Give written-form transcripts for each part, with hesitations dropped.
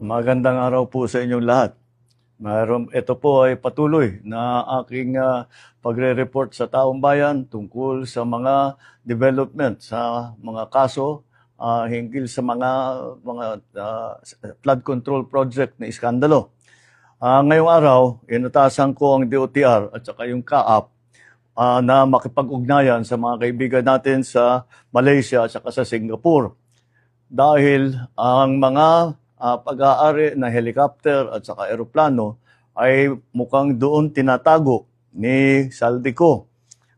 Magandang araw po sa inyong lahat. Ito po ay patuloy na aking pagre-report sa taong bayan tungkol sa mga development sa mga kaso hinggil sa mga flood control project na iskandalo. Ngayong araw, inatasan ko ang DOTR at saka yung CAAP na makipag-ugnayan sa mga kaibigan natin sa Malaysia at saka sa Singapore. Dahil ang mga pag-aari na helicopter at saka eroplano ay mukhang doon tinatago ni Saldico.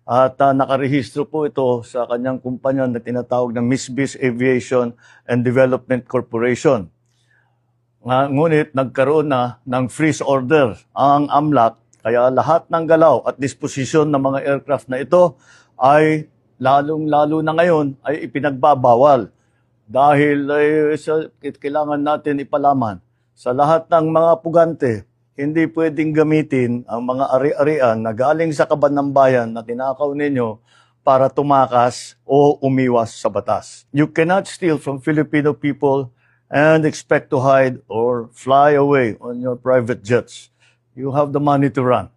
At nakarehistro po ito sa kanyang kumpanya na tinatawag ng Misbis Aviation and Development Corporation. Ngunit nagkaroon na ng freeze order ang AMLAC, kaya lahat ng galaw at disposisyon ng mga aircraft na ito ay lalong-lalo na ngayon ay ipinagbabawal. Dahil kailangan natin ipalaman sa lahat ng mga pugante, hindi pwedeng gamitin ang mga ari-arian na galing sa kaban ng bayan na tinakaw ninyo para tumakas o umiwas sa batas. You cannot steal from Filipino people and expect to hide or fly away on your private jets. You have the money to run,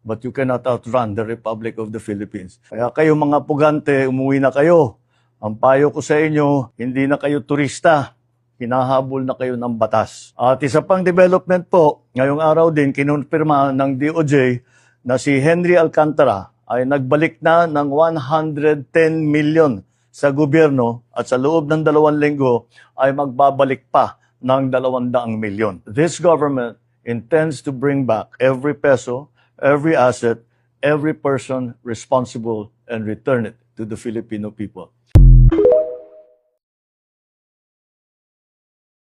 but you cannot outrun the Republic of the Philippines. Kaya kayo mga pugante, umuwi na kayo. Ang payo ko sa inyo, hindi na kayo turista, hinahabol na kayo ng batas. At isa pang development po, ngayong araw din kinonfirma ng DOJ na si Henry Alcantara ay nagbalik na ng 110 million sa gobyerno at sa loob ng 2 linggo ay magbabalik pa ng 200 milyon. This government intends to bring back every peso, every asset, every person responsible and return it to the Filipino people.